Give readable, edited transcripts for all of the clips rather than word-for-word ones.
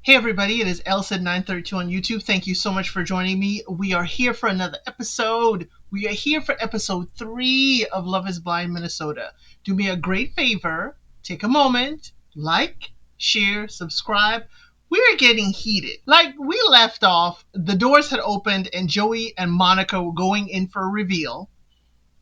Hey everybody, it is Elsid932 on YouTube. Thank you so much for joining me. We are here for another episode. We are here for episode 3 of Love is Blind Minnesota. Do me a great favor, take a moment, like, share, subscribe. We are getting heated. Like we left off, the doors had opened and Joey and Monica were going in for a reveal.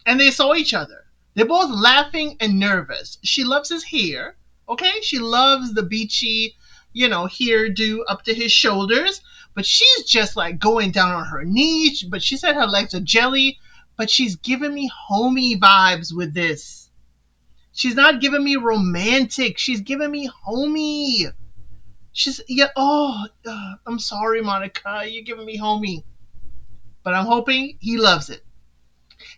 And they saw each other. They're both laughing and nervous. She loves his hair, okay? She loves the beachy, hairdo up to his shoulders. But she's just like going down on her knees. But she said her legs are jelly. But she's giving me homey vibes with this. She's not giving me romantic. She's giving me homey. I'm sorry, Monica. You're giving me homey. But I'm hoping he loves it.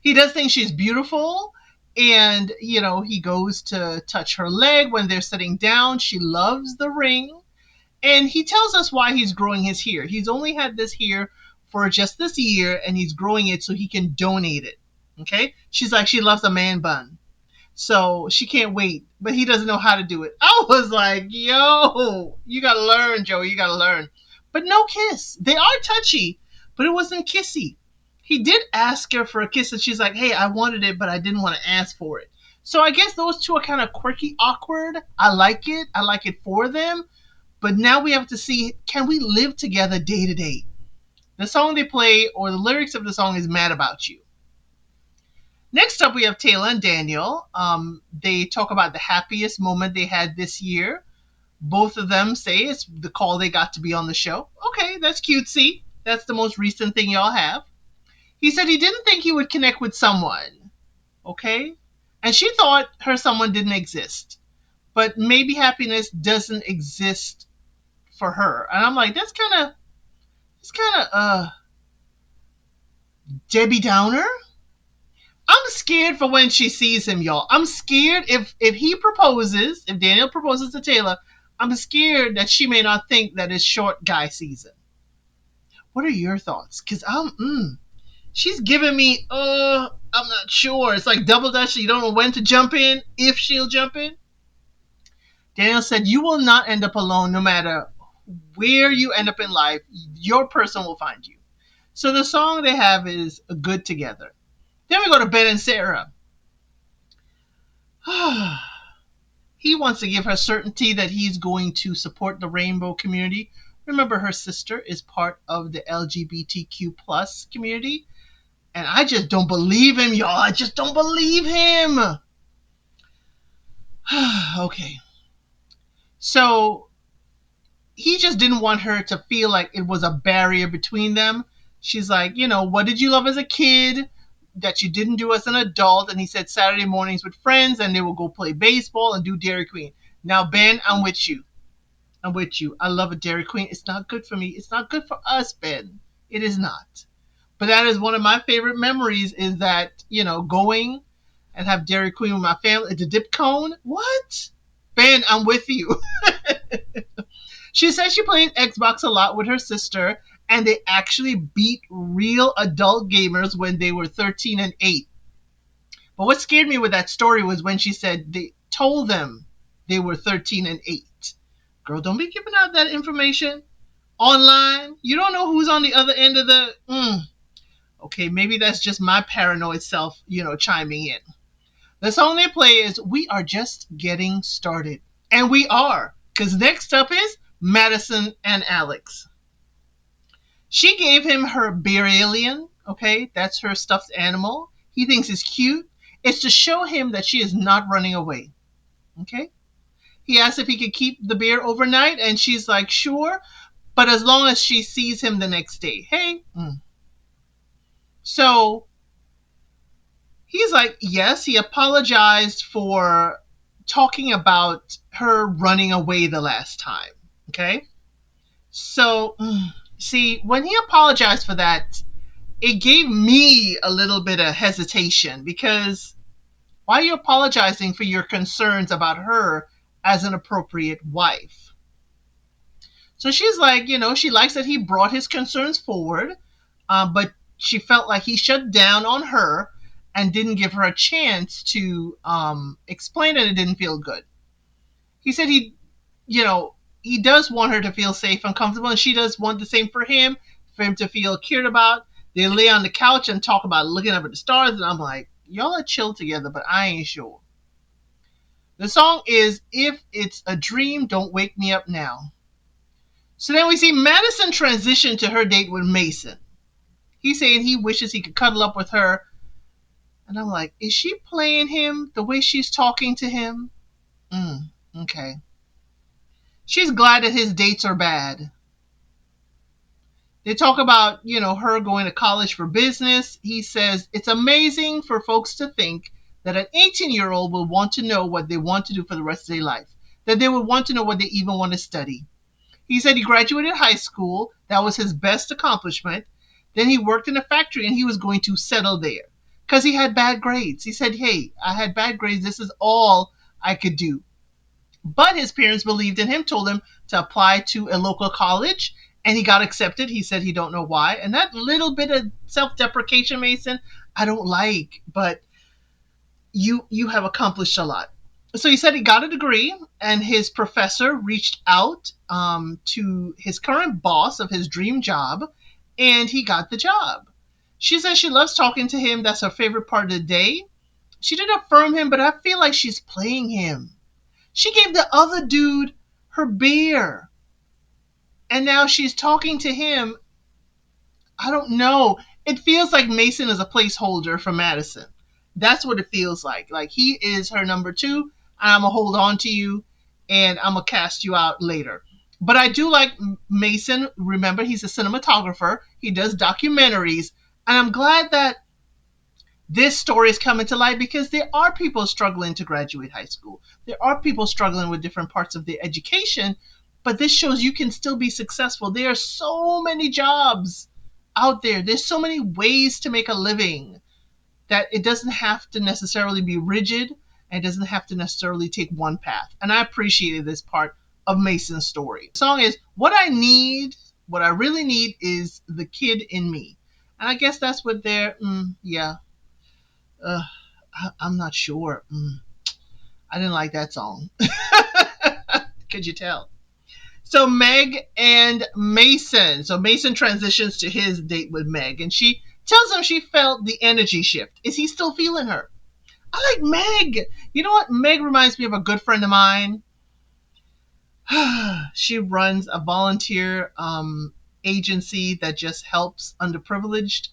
He does think she's beautiful, and he goes to touch her leg when they're sitting down. She loves the ring, and he tells us why he's growing his hair. He's only had this hair for just this year, and he's growing it so he can donate it. Okay? She's like, she loves a man bun, so she can't wait, but he doesn't know how to do it. I was like, yo, you gotta learn, Joey, you gotta learn. But no kiss. They are touchy, but it wasn't kissy. He did ask her for a kiss, and she's like, hey, I wanted it, but I didn't want to ask for it. So I guess those two are kind of quirky, awkward. I like it. I like it for them. But now we have to see, can we live together day to day? The song they play, or the lyrics of the song, is Mad About You. Next up, we have Taylor and Daniel. They talk about the happiest moment they had this year. Both of them say it's the call they got to be on the show. Okay, that's cutesy. That's the most recent thing y'all have. He said he didn't think he would connect with someone. Okay? And she thought her someone didn't exist. But maybe happiness doesn't exist for her. And I'm like, it's kind of Debbie Downer. I'm scared for when she sees him, y'all. I'm scared if Daniel proposes to Taylor, I'm scared that she may not think that it's short guy season. What are your thoughts? Because she's giving me, I'm not sure. It's like double dutch. You don't know when to jump in, if she'll jump in. Daniel said, you will not end up alone no matter where you end up in life. Your person will find you. So the song they have is Good Together. Then we go to Ben and Sarah. He wants to give her certainty that he's going to support the rainbow community. Remember, her sister is part of the LGBTQ plus community. And I just don't believe him, y'all. I just don't believe him. Okay. So he just didn't want her to feel like it was a barrier between them. She's like, what did you love as a kid that you didn't do as an adult? And he said Saturday mornings with friends, and they will go play baseball and do Dairy Queen. Now, Ben, I'm with you. I love a Dairy Queen. It's not good for me. It's not good for us, Ben. It is not. But that is one of my favorite memories, is that, going and have Dairy Queen with my family. The dip cone? What? Ben, I'm with you. She says she played Xbox a lot with her sister, and they actually beat real adult gamers when they were 13 and 8. But what scared me with that story was when she said they told them they were 13 and 8. Girl, don't be giving out that information online. You don't know who's on the other end of the... Okay, maybe that's just my paranoid self, chiming in. The song they play is We Are Just Getting Started. And we are, because next up is Madison and Alex. She gave him her bear alien, okay? That's her stuffed animal. He thinks it's cute. It's to show him that she is not running away, okay? He asked if he could keep the bear overnight, and she's like, sure, but as long as she sees him the next day. Hey. So he's like, yes, he apologized for talking about her running away the last time, okay? So, see, when he apologized for that, it gave me a little bit of hesitation, because why are you apologizing for your concerns about her as an appropriate wife? So she's like, she likes that he brought his concerns forward, but she felt like he shut down on her and didn't give her a chance to explain it. It didn't feel good. He said he, he does want her to feel safe and comfortable, and she does want the same for him to feel cared about. They lay on the couch and talk about looking up at the stars, and I'm like, y'all are chill together, but I ain't sure. The song is If It's a Dream, Don't Wake Me Up Now. So then we see Madison transition to her date with Mason. He's saying he wishes he could cuddle up with her. And I'm like, is she playing him the way she's talking to him? Okay. She's glad that his dates are bad. They talk about, her going to college for business. He says, it's amazing for folks to think that an 18-year-old will want to know what they want to do for the rest of their life, that they would want to know what they even want to study. He said he graduated high school. That was his best accomplishment. Then he worked in a factory and he was going to settle there because he had bad grades. He said, hey, I had bad grades. This is all I could do. But his parents believed in him, told him to apply to a local college, and he got accepted. He said he don't know why. And that little bit of self-deprecation, Mason, I don't like, but you have accomplished a lot. So he said he got a degree, and his professor reached out to his current boss of his dream job, and he got the job. She says she loves talking to him. That's her favorite part of the day. She didn't affirm him, but I feel like she's playing him. She gave the other dude her beer, and now she's talking to him. I don't know. It feels like Mason is a placeholder for Madison. That's what it feels like. Like he is her number two. I'm going to hold on to you and I'm going to cast you out later. But I do like Mason. Remember, he's a cinematographer. He does documentaries. And I'm glad that this story is coming to light because there are people struggling to graduate high school. There are people struggling with different parts of their education. But this shows you can still be successful. There are so many jobs out there. There's so many ways to make a living that it doesn't have to necessarily be rigid and it doesn't have to necessarily take one path. And I appreciated this part of Mason's story. The song is What I Really Need is the Kid in Me. And I guess that's what they're, I'm not sure. I didn't like that song. Could you tell? So Meg and Mason. So Mason transitions to his date with Meg, and she tells him she felt the energy shift. Is he still feeling her? I like Meg. You know what? Meg reminds me of a good friend of mine. She runs a volunteer agency that just helps underprivileged.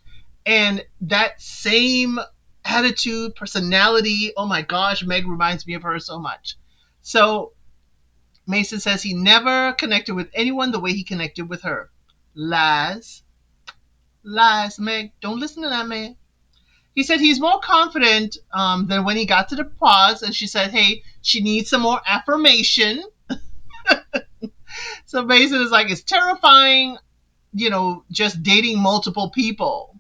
And that same attitude, personality, oh my gosh, Meg reminds me of her so much. So Mason says he never connected with anyone the way he connected with her. Lies. Lies, Meg. Don't listen to that man. He said he's more confident than when he got to the pause, and she said, hey, she needs some more affirmation. So Mason is like, it's terrifying, just dating multiple people.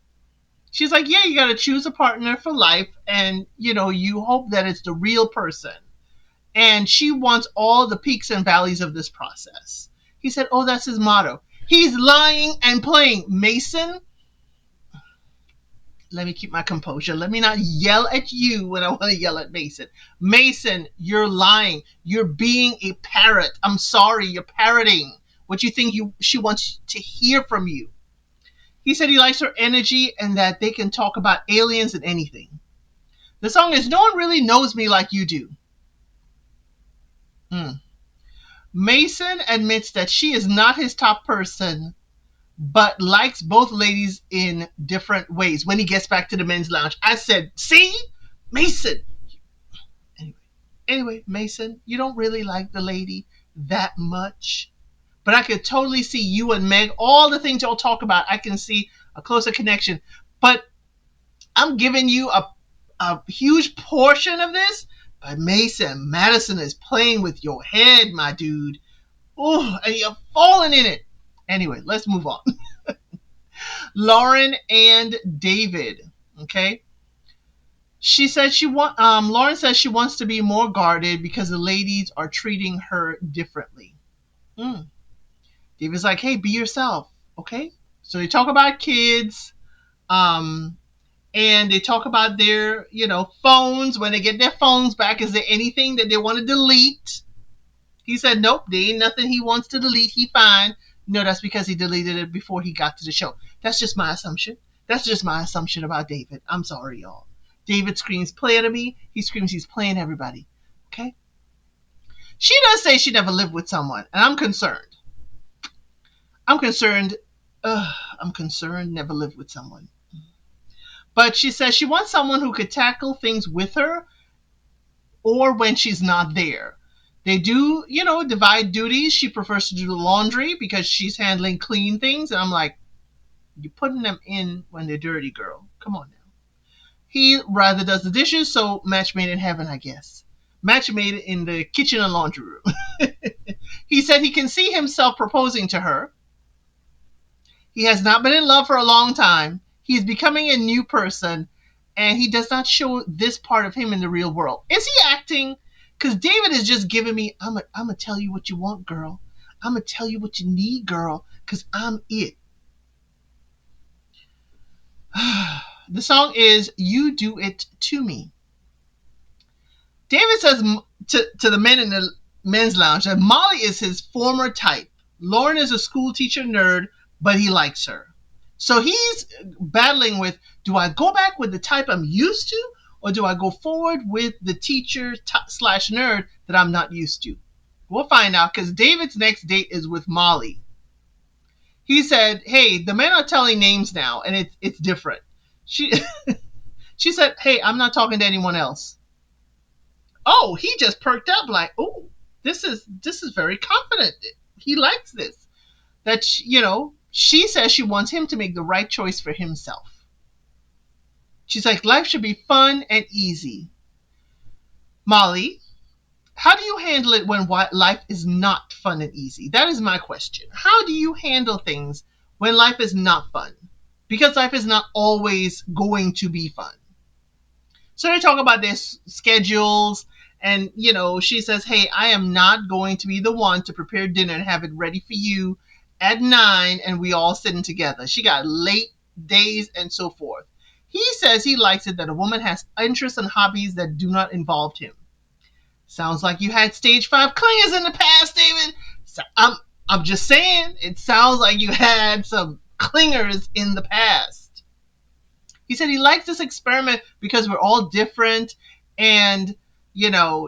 She's like, yeah, you got to choose a partner for life, and, you hope that it's the real person. And she wants all the peaks and valleys of this process. He said, oh, that's his motto. He's lying and playing. Mason, let me keep my composure. Let me not yell at you when I want to yell at Mason. Mason, you're lying. You're being a parrot. I'm sorry, you're parroting what you think she wants to hear from you. He said he likes her energy and that they can talk about aliens and anything. The song is No One Really Knows Me Like You Do. Mason admits that she is not his top person, but likes both ladies in different ways when he gets back to the men's lounge. I said, see? Mason. Anyway, Mason, you don't really like the lady that much. But I could totally see you and Meg, all the things y'all talk about, I can see a closer connection. But I'm giving you a huge portion of this. But Mason, Madison is playing with your head, my dude. Oh, and you're falling in it. Anyway, let's move on. Lauren and David. Okay. She said Lauren says she wants to be more guarded because the ladies are treating her differently. David's like, hey, be yourself. Okay. So they talk about kids. And they talk about their, phones. When they get their phones back, is there anything that they want to delete? He said, nope, there ain't nothing he wants to delete. He fine. No, that's because he deleted it before he got to the show. That's just my assumption. That's just my assumption about David. I'm sorry, y'all. David screams play to me. He screams he's playing everybody. Okay? She does say she never lived with someone, and I'm concerned. I'm concerned. I'm concerned, never lived with someone. But she says she wants someone who could tackle things with her or when she's not there. They do, divide duties. She prefers to do the laundry because she's handling clean things. And I'm like, you're putting them in when they're dirty, girl. Come on now. He rather does the dishes, so match made in heaven, I guess. Match made in the kitchen and laundry room. He said he can see himself proposing to her. He has not been in love for a long time. He's becoming a new person, and he does not show this part of him in the real world. Is he acting? Because David is just giving me, I'm going to tell you what you want, girl. I'm going to tell you what you need, girl, because I'm it. The song is You Do It To Me. David says to the men in the men's lounge that Molly is his former type. Lauren is a school teacher nerd, but he likes her. So he's battling with, do I go back with the type I'm used to, or do I go forward with the teacher slash nerd that I'm not used to? We'll find out, because David's next date is with Molly. He said, hey, the men are telling names now, and it's different. She said, hey, I'm not talking to anyone else. Oh, he just perked up like, oh, this is very confident. He likes this. That, she says she wants him to make the right choice for himself. She's like, life should be fun and easy. Molly, how do you handle it when life is not fun and easy? That is my question. How do you handle things when life is not fun? Because life is not always going to be fun. So they talk about their schedules, and, she says, hey, I am not going to be the one to prepare dinner and have it ready for you at 9 and we all sitting together. She got late days and so forth. He says he likes it that a woman has interests and hobbies that do not involve him. Sounds like you had stage 5 clingers in the past, David. So I'm just saying, it sounds like you had some clingers in the past. He said he likes this experiment because we're all different, and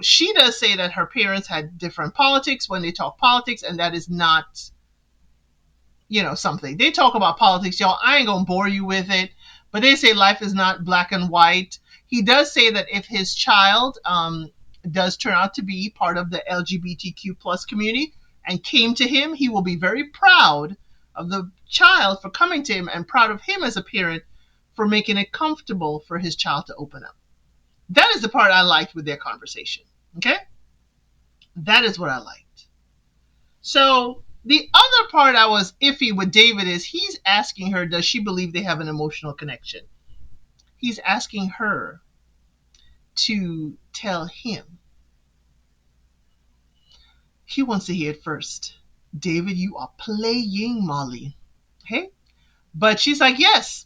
she does say that her parents had different politics when they talk politics, and that is not something. They talk about politics, y'all. I ain't gonna bore you with it, but they say life is not black and white. He does say that if his child does turn out to be part of the LGBTQ plus community and came to him, he will be very proud of the child for coming to him and proud of him as a parent for making it comfortable for his child to open up. That is the part I liked with their conversation. Okay? That is what I liked. So the other part I was iffy with David is he's asking her, does she believe they have an emotional connection? He's asking her to tell him. He wants to hear it first. David, you are playing Molly. Okay? But she's like, yes.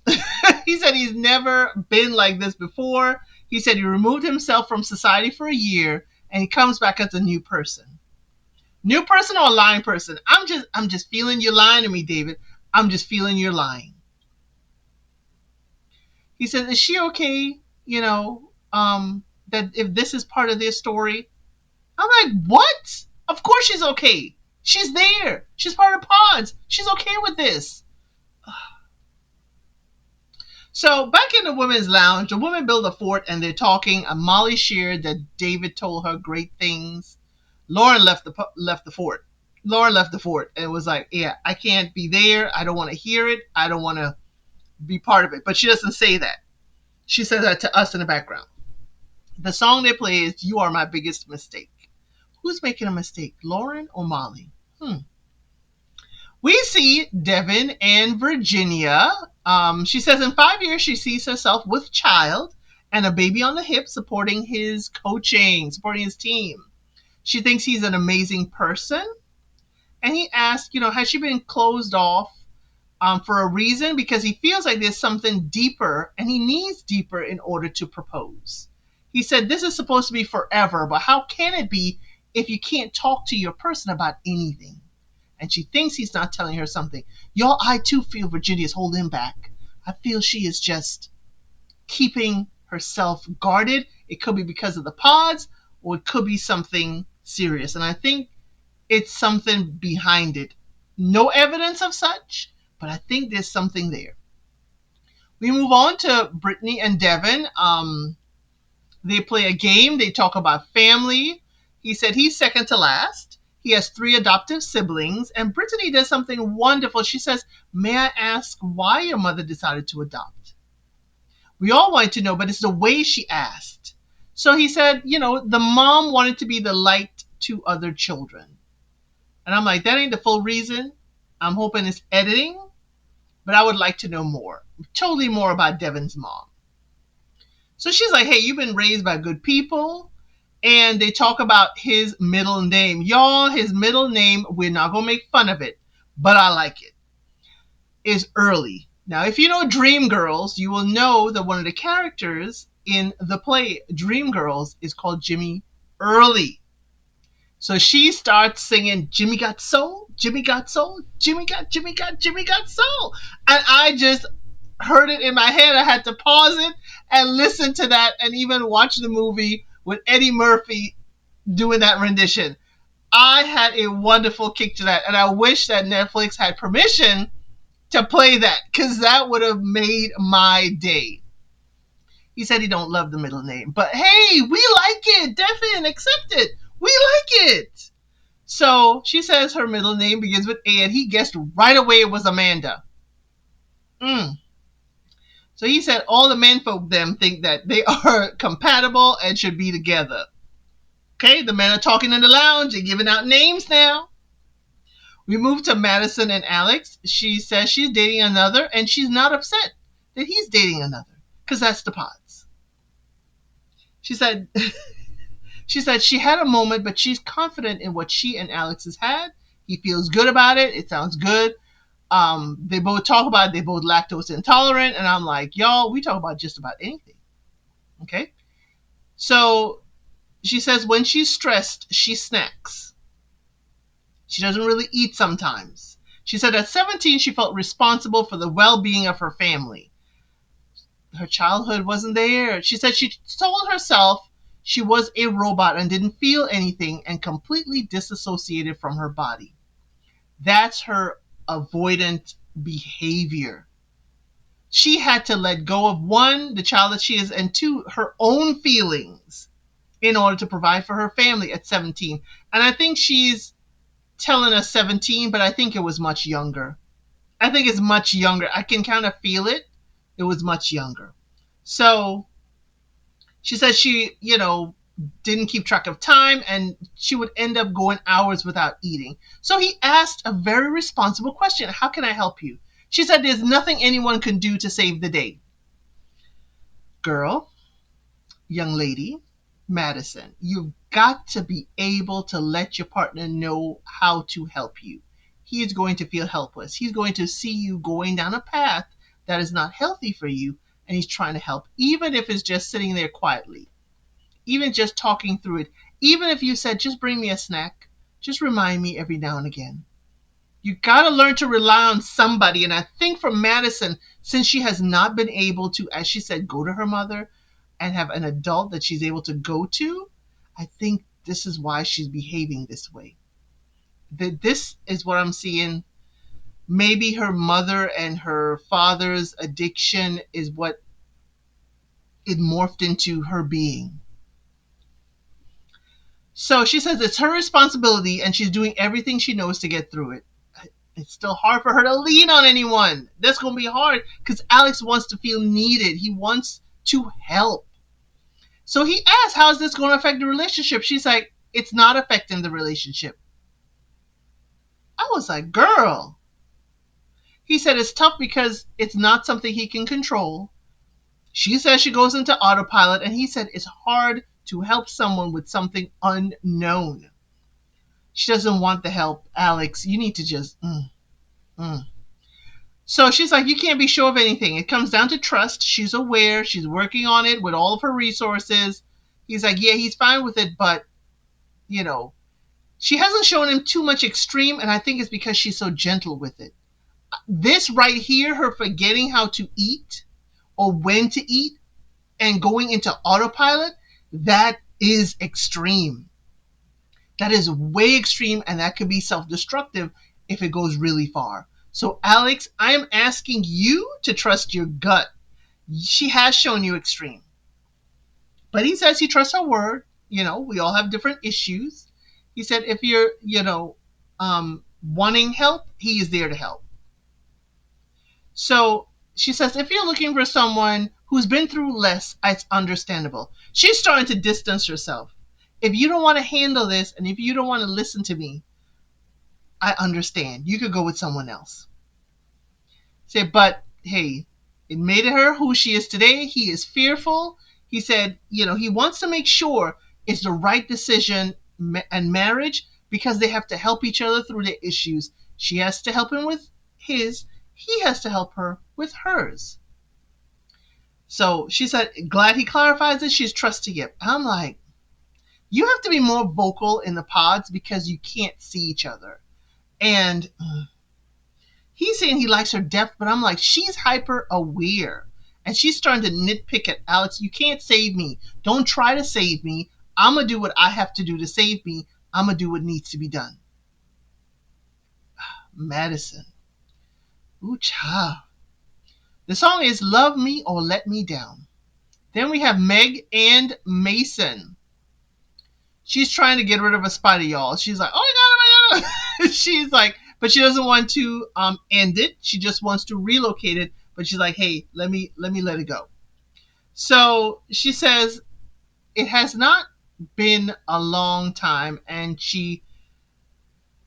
He said he's never been like this before. He said he removed himself from society for a year and he comes back as a new person. New person or a lying person? I'm just feeling you're lying to me, David. I'm just feeling you're lying. He said, is she okay? That if this is part of their story? I'm like, what? Of course she's okay. She's there. She's part of pods. She's okay with this. So back in the women's lounge, the women build a fort and they're talking. Molly shared that David told her great things. Lauren left the fort. Lauren left the fort and was like, yeah, I can't be there. I don't want to hear it. I don't want to be part of it. But she doesn't say that. She says that to us in the background. The song they play is You Are My Biggest Mistake. Who's making a mistake, Lauren or Molly? We see Devin and Virginia. She says in 5 years she sees herself with child and a baby on the hip supporting his coaching, supporting his team. She thinks he's an amazing person. And he asks, has she been closed off for a reason? Because he feels like there's something deeper and he needs deeper in order to propose. He said, this is supposed to be forever, but how can it be if you can't talk to your person about anything. And she thinks he's not telling her something. Y'all, I too feel Virginia's holding him back. I feel she is just keeping herself guarded. It could be because of the pods, or it could be something serious. And I think it's something behind it. No evidence of such, but I think there's something there. We move on to Brittany and Devin. They play a game. They talk about family. He said he's second to last. He has 3 adoptive siblings. And Brittany does something wonderful. She says, "May I ask why your mother decided to adopt?" We all wanted to know, but it's the way she asked. So he said, the mom wanted to be the light to other children. And I'm like, that ain't the full reason. I'm hoping it's editing, but I would like to know more. Totally more about Devin's mom. So she's like, hey, you've been raised by good people. And they talk about his middle name. Y'all, his middle name, we're not going to make fun of it, but I like it, is Early. Now, if you know Dreamgirls, you will know that one of the characters in the play Dreamgirls is called Jimmy Early. So she starts singing, Jimmy got soul, Jimmy got soul, Jimmy got soul. And I just heard it in my head. I had to pause it and listen to that and even watch the movie with Eddie Murphy doing that rendition. I had a wonderful kick to that. And I wish that Netflix had permission to play that, because that would have made my day. He said he don't love the middle name, but hey, we like it. Definitely accept it. We like it. So she says her middle name begins with A, and he guessed right away it was Amanda. So he said all the men folk them think that they are compatible and should be together. Okay, the men are talking in the lounge and giving out names now. We move to Madison and Alex. She says she's dating another, and she's not upset that he's dating another, because that's the pods. She said she had a moment, but she's confident in what she and Alex has had. He feels good about it. It sounds good. They both talk about it. They both lactose intolerant, and I'm like, y'all, we talk about just about anything. Okay? So she says when she's stressed, she snacks. She doesn't really eat sometimes. She said at 17, she felt responsible for the well-being of her family. Her childhood wasn't there. She said she told herself she was a robot and didn't feel anything and completely disassociated from her body. That's her avoidant behavior. She had to let go of 1, the child that she is, and 2, her own feelings in order to provide for her family at 17. And I think she's telling us 17, but I think it was much younger. I think it's much younger. I can kind of feel it. It was much younger. So she said she, didn't keep track of time, and she would end up going hours without eating. So he asked a very responsible question. How can I help you? She said there's nothing anyone can do to save the day. Girl, young lady, Madison, you've got to be able to let your partner know how to help you. He is going to feel helpless. He's going to see you going down a path that is not healthy for you, and he's trying to help, even if it's just sitting there quietly, even just talking through it. Even if you said, just bring me a snack, just remind me every now and again. You got to learn to rely on somebody. And I think for Madison, since she has not been able to, as she said, go to her mother and have an adult that she's able to go to, I think this is why she's behaving this way. This is what I'm seeing. Maybe her mother and her father's addiction is what it morphed into her being. So she says it's her responsibility and she's doing everything she knows to get through it. It's still hard for her to lean on anyone. That's going to be hard because Alex wants to feel needed. He wants to help. So he asks, how is this going to affect the relationship? She's like, it's not affecting the relationship. I was like, girl. He said it's tough because it's not something he can control. She says she goes into autopilot, and he said it's hard to help someone with something unknown. She doesn't want the help. Alex, you need to just... So she's like, you can't be sure of anything. It comes down to trust. She's aware. She's working on it with all of her resources. He's like, yeah, he's fine with it, but, She hasn't shown him too much extreme, and I think it's because she's so gentle with it. This right here, her forgetting how to eat or when to eat and going into autopilot, that is extreme. That is way extreme, and that could be self-destructive if it goes really far. So, Alex, I am asking you to trust your gut. She has shown you extreme. But he says he trusts her word. We all have different issues. He said if you're, wanting help, he is there to help. So she says if you're looking for someone who's been through less, it's understandable. She's starting to distance herself. If you don't want to handle this and if you don't want to listen to me, I understand. You could go with someone else. Say, but hey, it made her who she is today. He is fearful. He said, he wants to make sure it's the right decision and marriage because they have to help each other through their issues. She has to help him with his. He has to help her with hers. So she said, glad he clarifies it. She's trusting it. I'm like, you have to be more vocal in the pods because you can't see each other. And he's saying he likes her depth, but I'm like, she's hyper aware. And she's starting to nitpick at Alex. You can't save me. Don't try to save me. I'm going to do what I have to do to save me. I'm going to do what needs to be done. Madison. Ooh, child. The song is Love Me or Let Me Down. Then we have Meg and Mason. She's trying to get rid of a spider, y'all. She's like, oh my God. She's like, but she doesn't want to end it. She just wants to relocate it. But she's like, hey, let me let it go. So she says it has not been a long time, and she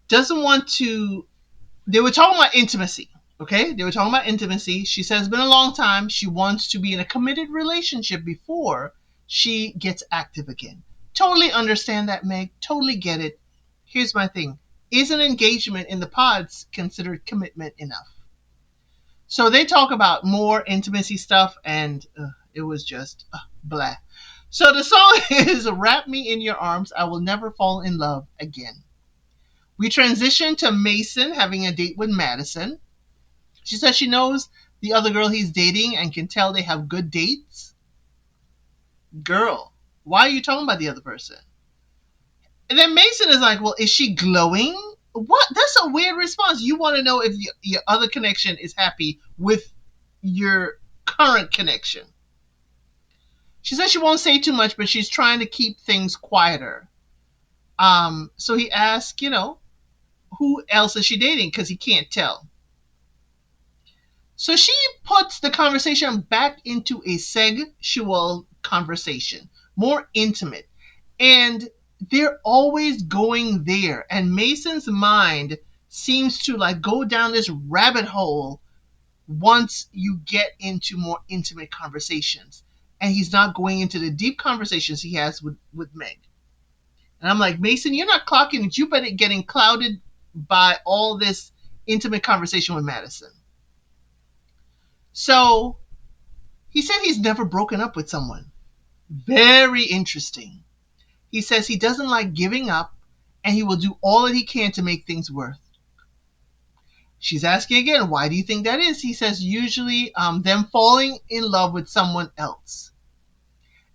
doesn't want to. They were talking about intimacy. Okay, they were talking about intimacy. She says it's been a long time. She wants to be in a committed relationship before she gets active again. Totally understand that, Meg. Totally get it. Here's my thing. Is an engagement in the pods considered commitment enough? So they talk about more intimacy stuff, and it was just blah. So the song is Wrap Me in Your Arms. I Will Never Fall in Love Again. We transition to Mason having a date with Madison. She says she knows the other girl he's dating and can tell they have good dates. Girl, why are you talking about the other person? And then Mason is like, well, is she glowing? What? That's a weird response. You want to know if your other connection is happy with your current connection. She says she won't say too much, but she's trying to keep things quieter. So he asks, who else is she dating? Because he can't tell. So she puts the conversation back into a sexual conversation, more intimate. And they're always going there. And Mason's mind seems to like go down this rabbit hole once you get into more intimate conversations. And he's not going into the deep conversations he has with Meg. And I'm like, Mason, you're not clocking it. You better getting clouded by all this intimate conversation with Madison. So he said he's never broken up with someone. Very interesting. He says he doesn't like giving up and he will do all that he can to make things work. She's asking again, why do you think that is? He says usually them falling in love with someone else.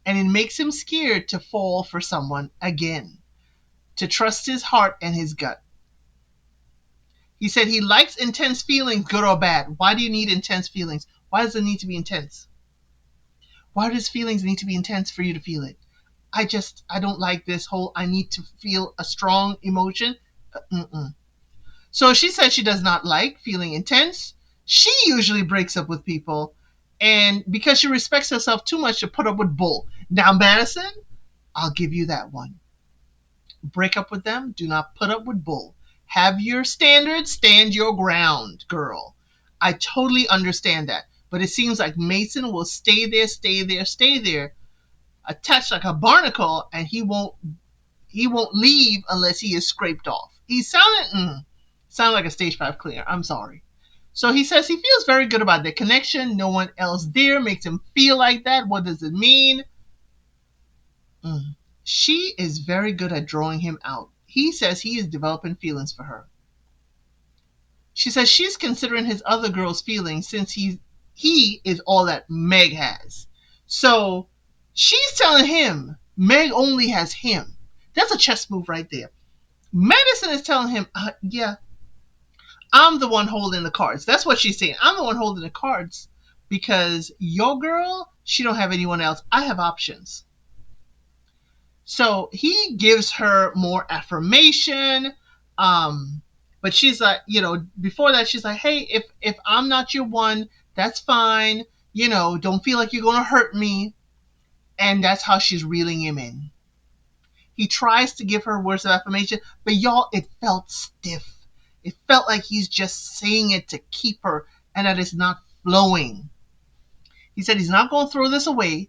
And it makes him scared to fall for someone again, to trust his heart and his gut. He said he likes intense feelings, good or bad. Why do you need intense feelings? Why does it need to be intense? Why does feelings need to be intense for you to feel it? I don't like this whole I need to feel a strong emotion. So she said she does not like feeling intense. She usually breaks up with people, and because she respects herself too much to put up with bull. Now, Madison, I'll give you that one. Break up with them. Do not put up with bull. Have your standards. Stand your ground, girl. I totally understand that. But it seems like Mason will stay there, attached like a barnacle, and he won't leave unless he is scraped off. He sounded like a stage 5 clear. I'm sorry. So he says he feels very good about their connection. No one else there makes him feel like that. What does it mean? She is very good at drawing him out. he says he is developing feelings for her. She says she's considering his other girl's feelings since he is all that Meg has. So she's telling him Meg only has him. That's a chess move right there. Madison is telling him, yeah, I'm the one holding the cards. That's what she's saying. I'm the one holding the cards because your girl, she don't have anyone else. I have options. So he gives her more affirmation. But she's like, before that, she's like, hey, if I'm not your one, that's fine. Don't feel like you're going to hurt me. And that's how she's reeling him in. He tries to give her words of affirmation, but y'all, it felt stiff. It felt like he's just saying it to keep her and that it's not flowing. He said he's not going to throw this away,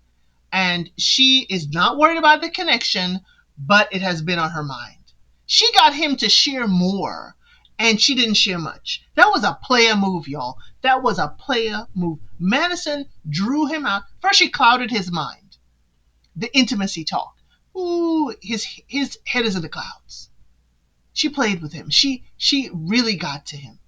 and she is not worried about the connection, but it has been on her mind. She got him to share more, and she didn't share much. That was a player move, y'all. That was a player move. Madison drew him out. First, she clouded his mind. The intimacy talk. Ooh, his head is in the clouds. She played with him. She really got to him.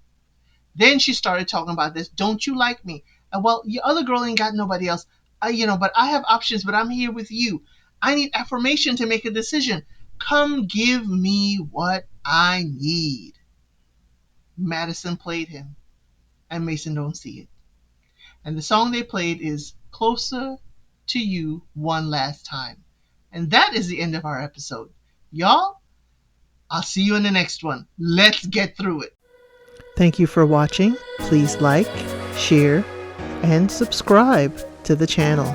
Then she started talking about this. Don't you like me? Well, your other girl ain't got nobody else. But I have options, but I'm here with you. I need affirmation to make a decision. Come give me what I need. Madison played him, and Mason don't see it. And the song they played is Closer to You One Last Time. And that is the end of our episode. Y'all, I'll see you in the next one. Let's get through it. Thank you for watching. Please like, share, and subscribe to the channel.